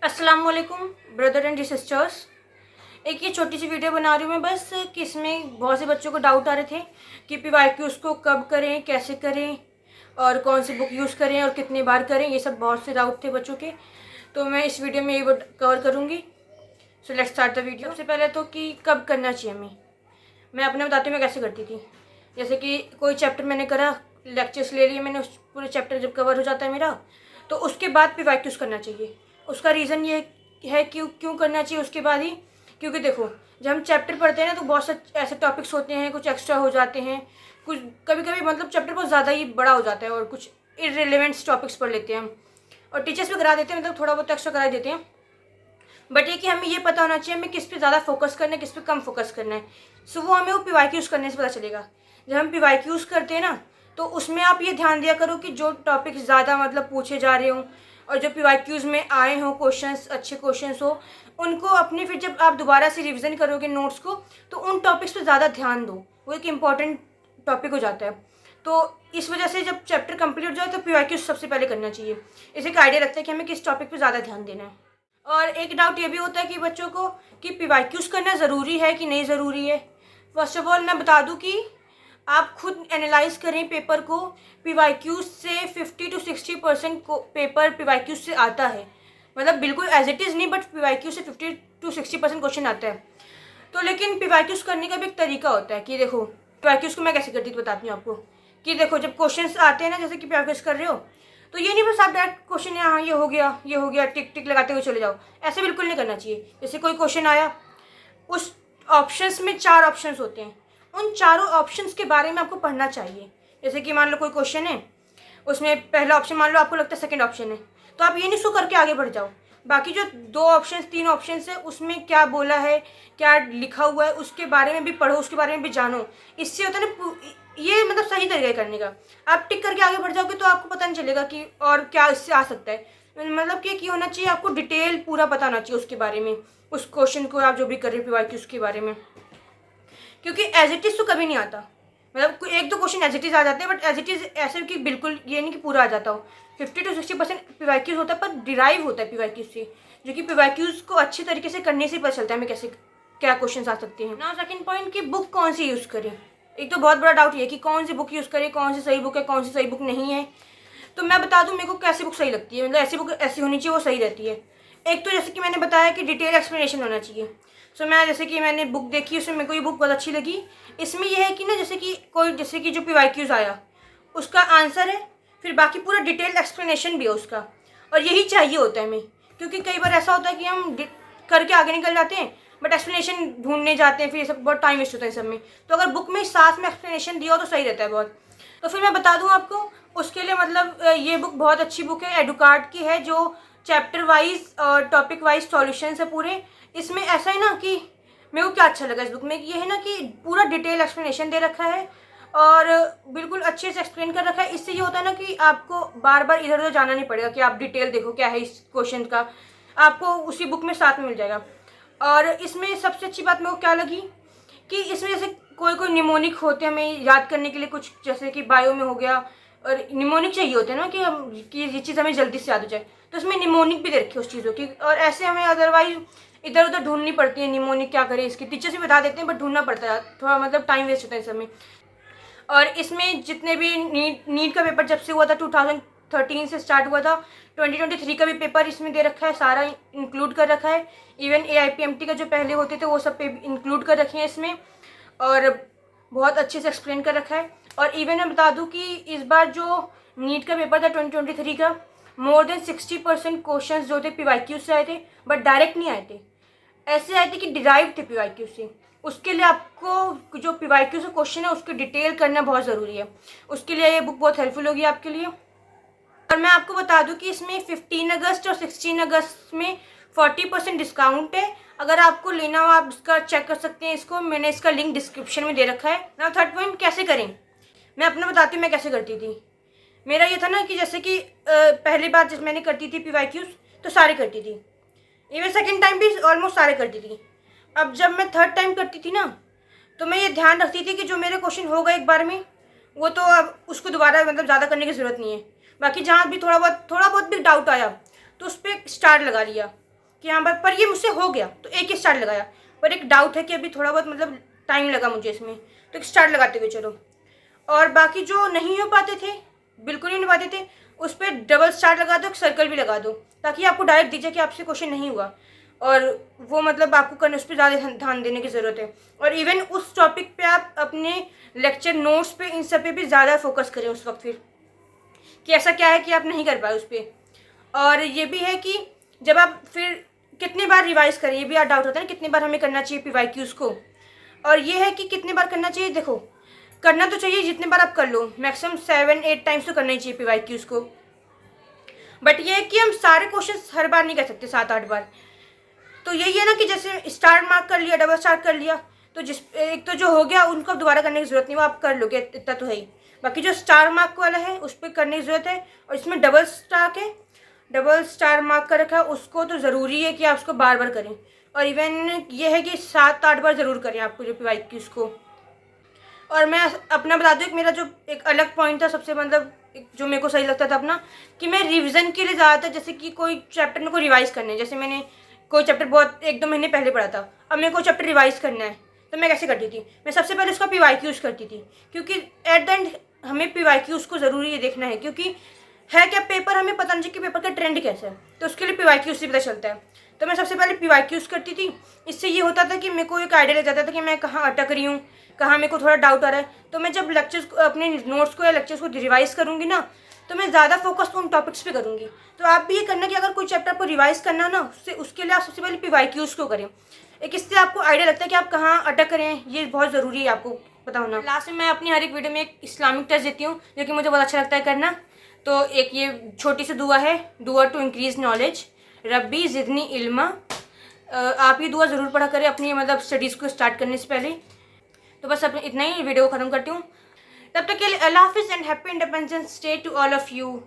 अस्सलाम वालेकुम brother and sisters. एक ये छोटी सी वीडियो बना रही हूँ मैं बस कि इसमें बहुत से बच्चों को डाउट आ रहे थे कि पीवाईक्यूज़ को कब करें, कैसे करें और कौन सी बुक यूज़ करें और कितने बार करें। ये सब बहुत से डाउट थे बच्चों के, तो मैं इस वीडियो में ये कवर करूँगी। So let's start the video. सबसे पहले तो कि कब करना चाहिए मैं अपने बताती हूँ मैं कैसे करती थी। जैसे कि कोई चैप्टर मैंने करा, लेक्चर्स ले लिए मैंने, उस पूरे चैप्टर जब कवर हो जाता है मेरा, तो उसके बाद पीवाईक्यूज़ करना चाहिए। उसका रीज़न ये है क्यों करना चाहिए उसके बाद ही, क्योंकि देखो जब हम चैप्टर पढ़ते हैं ना तो बहुत से ऐसे टॉपिक्स होते हैं, कुछ एक्स्ट्रा हो जाते हैं, कुछ कभी कभी मतलब चैप्टर बहुत ज़्यादा ही बड़ा हो जाता है और कुछ इररिलेवेंट टॉपिक्स पढ़ लेते हैं हम, और टीचर्स भी करा देते हैं, मतलब थोड़ा बहुत एक्स्ट्रा करा देते हैं। बट ये कि हमें ये पता होना चाहिए हमें किस पे ज़्यादा फोकस करना है, किस पे कम फोकस करना है। सो वो हमें वो पीवाईक्यूज़ करने से पता चलेगा। जब हम पीवाईक्यूज़ करते हैं ना तो उसमें आप ये ध्यान दिया करो कि जो टॉपिक ज़्यादा मतलब पूछे जा रहे हों और जो पीवाईक्यूज़ में आए हों क्वेश्चंस, अच्छे क्वेश्चंस हो, उनको अपने फिर जब आप दोबारा से रिविज़न करोगे नोट्स को तो उन टॉपिक्स पे ज़्यादा ध्यान दो। वो एक इम्पॉर्टेंट टॉपिक हो जाता है। तो इस वजह से जब चैप्टर कंप्लीट हो जाए तो पीवाईक्यूज़ सबसे पहले करना चाहिए। इसे एक आइडिया रखता है कि हमें किस टॉपिक पे ज़्यादा ध्यान देना है। और एक डाउट ये भी होता है कि बच्चों को कि पीवाईक्यूज़ करना ज़रूरी है कि नहीं ज़रूरी है। फर्स्ट ऑफ ऑल मैं बता दूं कि आप खुद एनालाइज करें पेपर को। पीवाईक्यूज़ से 50 to 60% को पेपर पीवाईक्यूज़ से आता है, मतलब बिल्कुल एज इट इज़ नहीं, बट पीवाईक्यूज़ से 50 to 60% क्वेश्चन आता है। तो लेकिन पीवाईक्यूज़ करने का भी एक तरीका होता है कि देखो पीवाईक्यूज़ को मैं कैसे करती थी बताती हूँ आपको। कि देखो जब क्वेश्चंस आते हैं ना, जैसे कि पीवाईक्यूज़ कर रहे हो तो ये नहीं बस आप डायरेक्ट क्वेश्चन यहाँ ये हो गया ये हो गया टिक टिक लगाते हुए चले जाओ, ऐसे बिल्कुल नहीं करना चाहिए। जैसे कोई क्वेश्चन आया, उस ऑप्शंस में 4 ऑप्शंस होते हैं, उन चारों ऑप्शंस के बारे में आपको पढ़ना चाहिए। जैसे कि मान लो कोई क्वेश्चन है, उसमें पहला ऑप्शन मान लो आपको लगता है सेकंड ऑप्शन है, तो आप ये नहीं सो करके आगे बढ़ जाओ। बाकी जो 2 ऑप्शंस 3 ऑप्शंस है उसमें क्या बोला है, क्या लिखा हुआ है, उसके बारे में भी पढ़ो, उसके बारे में भी जानो। इससे होता है ना, ये मतलब सही तरीका करने का। आप टिक करके आगे बढ़ जाओगे तो आपको पता नहीं चलेगा कि और क्या इससे आ सकता है। मतलब कि होना चाहिए आपको डिटेल पूरा पता होना चाहिए उसके बारे में, उस क्वेश्चन को आप जो भी कर रहे हो पीवाईक्यूज़ के बारे में। क्योंकि एज इट इज़ तो कभी नहीं आता, मतलब एक दो क्वेश्चन एज इट इज़ आ जाते हैं, बट एज इट इज़ ऐसे कि बिल्कुल ये नहीं कि पूरा आ जाता हो। 50 to 60% पीवाईक्यूज़ होता है, पर डिराइव होता है पीवाईक्यूज़ से, जो कि पीवाईक्यूज़ को अच्छे तरीके से करने से पता चलता है हमें कैसे क्या क्वेश्चन आ सकते हैं ना। सेकंड पॉइंट कि बुक कौन सी यूज़ करें। एक तो बहुत बड़ा डाउट ये है कि कौन सी बुक यूज़ करें, कौन सी सही बुक है, कौन सी सही बुक नहीं है। तो मैं बता दूं मेरे को कैसी बुक सही लगती है, मतलब ऐसी बुक ऐसी होनी चाहिए वो सही रहती है। एक तो जैसे कि मैंने बताया कि डिटेल एक्सप्लेनेशन होना चाहिए। सो मैं जैसे कि मैंने बुक देखी, उसमें मेरे को ये बुक बहुत अच्छी लगी। इसमें यह है कि ना, जैसे कि जो पीवाईक्यूज़ आया उसका आंसर है, फिर बाकी पूरा डिटेल एक्सप्लेनेशन भी है उसका, और यही चाहिए होता है हमें। क्योंकि कई बार ऐसा होता है कि हम करके आगे निकल जाते हैं बट एक्सप्लेनेशन ढूंढने जाते हैं, फिर ये सब बहुत टाइम वेस्ट होता है सब में। तो अगर बुक में साथ में एक्सप्लेनेशन दिया हो तो सही रहता है बहुत। तो फिर मैं बता दूं आपको उसके लिए, मतलब ये बुक बहुत अच्छी बुक है, एडुकार्ड की है, जो चैप्टर वाइज और टॉपिक वाइज सॉल्यूशंस है पूरे। इसमें ऐसा है ना कि मेरे को क्या अच्छा लगा इस बुक में, ये है ना कि पूरा डिटेल एक्सप्लेनेशन दे रखा है और बिल्कुल अच्छे से एक्सप्लेन कर रखा है। इससे ये होता है ना कि आपको बार बार इधर उधर जाना नहीं पड़ेगा कि आप डिटेल देखो क्या है इस क्वेश्चन का, आपको उसी बुक में साथ में मिल जाएगा। और इसमें सबसे अच्छी बात मेरे को क्या लगी कि इसमें जैसे कोई कोई निमोनिक होते हैं हमें याद करने के लिए, कुछ जैसे कि बायो में हो गया, और निमोनिक चाहिए होते हैं ना कि ये चीज़ हमें जल्दी से याद हो जाए, तो इसमें निमोनिक भी दे रखी है उस चीज़ों की। और ऐसे हमें अदरवाइज इधर उधर ढूंढनी पड़ती है निमोनिक क्या करें, इसकी टीचर्स भी बता देते हैं बट ढूंढना पड़ता है, थोड़ा मतलब टाइम वेस्ट होता है इस समय। और इसमें जितने भी नीट का पेपर जब से हुआ था 2013 से स्टार्ट हुआ था, 2023 का भी पेपर इसमें दे रखा है, सारा इंक्लूड कर रखा है। इवन AIPMT का जो पहले होते थे वो सब पे इंक्लूड कर रखे हैं इसमें, और बहुत अच्छे से एक्सप्लेन कर रखा है। और इवन मैं बता दूं कि इस बार जो नीट का पेपर था 2023 का, मोर देन 60% क्वेश्चन जो थे पीवाईक्यू से आए थे, बट डायरेक्ट नहीं आए थे, ऐसे आए थे कि डिराइव थे पीवाईक्यू से। उसके लिए आपको जो पीवाईक्यू से क्वेश्चन है उसको डिटेल करना बहुत ज़रूरी है, उसके लिए ये बुक बहुत हेल्पफुल होगी आपके लिए। और मैं आपको बता दूं कि इसमें 15 अगस्त और 16 अगस्त में 40% डिस्काउंट है। अगर आपको लेना हो आप इसका चेक कर सकते हैं, इसको मैंने इसका लिंक डिस्क्रिप्शन में दे रखा है ना। थर्ड पॉइंट कैसे करें, मैं अपना बताती हूँ मैं कैसे करती थी। मेरा ये था ना कि जैसे कि पहली बार जब मैंने करती थी पीवाईक्यूज़ तो सारे करती थी, इवन सेकेंड टाइम भी ऑलमोस्ट सारे करती थी। अब जब मैं थर्ड टाइम करती थी ना तो मैं ये ध्यान रखती थी कि जो मेरे क्वेश्चन हो गए एक बार में वो तो अब उसको दोबारा मतलब ज़्यादा करने की ज़रूरत नहीं है। बाकी जहाँ भी थोड़ा बहुत भी डाउट आया तो उस पर स्टार लगा लिया, कि हाँ पर ये मुझसे हो गया, तो एक ही स्टार लगाया। पर एक डाउट है कि अभी थोड़ा बहुत मतलब टाइम लगा मुझे इसमें, तो एक स्टार लगाते हुए चलो। और बाकी जो नहीं हो पाते थे, बिल्कुल ही नहीं पाते थे, उस पर डबल स्टार लगा दो, एक सर्कल भी लगा दो, ताकि आपको डायरेक्ट दीजिए कि आपसे क्वेश्चन नहीं हुआ। और वो मतलब आपको करने, उस पर ज़्यादा ध्यान देने की ज़रूरत है। और इवन उस टॉपिक पे आप अपने लेक्चर नोट्स पे, इन सब पे भी ज़्यादा फोकस करें उस वक्त, फिर कि ऐसा क्या है कि आप नहीं कर पाए उस पर। और ये भी है कि जब आप फिर कितने बार रिवाइज करें, ये भी आप डाउट होता है ना कितने बार हमें करना चाहिए PYQs को। और ये है कि कितने बार करना चाहिए, देखो करना तो चाहिए जितने बार आप कर लो, मैक्सिमम 7-8 टाइम्स तो करना ही चाहिए PYQs को। बट ये है कि हम सारे क्वेश्चन हर बार नहीं कर सकते, 7-8 बार। तो यही है ना कि जैसे स्टार मार्क कर लिया, डबल स्टार कर लिया, तो जिस एक तो जो हो गया उनको अब दोबारा करने की जरूरत नहीं, वो आप कर लोगे, इतना तो है ही। बाकी जो स्टार मार्क वाला है उस पर करने की जरूरत है। और इसमें डबल स्टार मार्क कर रखा है, उसको तो ज़रूरी है कि आप उसको बार बार करें। और इवन ये है कि 7-8 बार ज़रूर करें आपको जो PYQs को। और मैं अपना बता दूँ, मेरा जो एक अलग पॉइंट था सबसे, मतलब जो मेरे को सही लगता था अपना, कि मैं रिवीजन के लिए ज़्यादातर, जैसे कि कोई चैप्टर मेरे को रिवाइज़ करना है, जैसे मैंने कोई चैप्टर बहुत 1-2 महीने पहले पढ़ा था, अब मेरे को चैप्टर रिवाइज़ करना है, तो मैं कैसे करती थी, मैं सबसे पहले उसका PYQs करती थी। क्योंकि एट द एंड हमें PYQs को ज़रूरी ये देखना है, क्योंकि है क्या पेपर, हमें पता नहीं कि पेपर का ट्रेंड कैसा है, तो उसके लिए PYQs से पता चलता है। तो मैं सबसे पहले PYQs करती थी। इससे ये होता था कि मेरे को एक आइडिया लग जाता था कि मैं कहाँ अटक रही हूँ, कहाँ मेरे को थोड़ा डाउट आ रहा है। तो मैं जब लेक्चर्स अपने नोट्स को या लेक्चर्स को रिवाइज करूँगी ना, तो मैं ज़्यादा फोकस उन टॉपिक्स पे करूँगी। तो आप भी ये करना कि अगर कोई चैप्टर आपको रिवाइज करना हो ना, उसके लिए आप सबसे पहले PYQs को करें। एक इससे आपको आइडिया लगता है कि आप कहाँ अटक रहे हैं, ये बहुत ज़रूरी है आपको पता होना। लास्ट में मैं अपनी हर एक वीडियो में एक इस्लामिक टच देती हूँ, जो कि मुझे बहुत अच्छा लगता है करना। तो एक ये छोटी सी दुआ है, दुआ टू इंक्रीज़ नॉलेज, रब्बी ज़िदनी इल्मा। आप ये दुआ ज़रूर पढ़ा करें अपनी मतलब स्टडीज़ को स्टार्ट करने से पहले। तो बस अपने इतना ही, वीडियो को ख़त्म करती हूँ। तब तक के लिए अल्लाह हाफिज़ and happy independence day to all of you.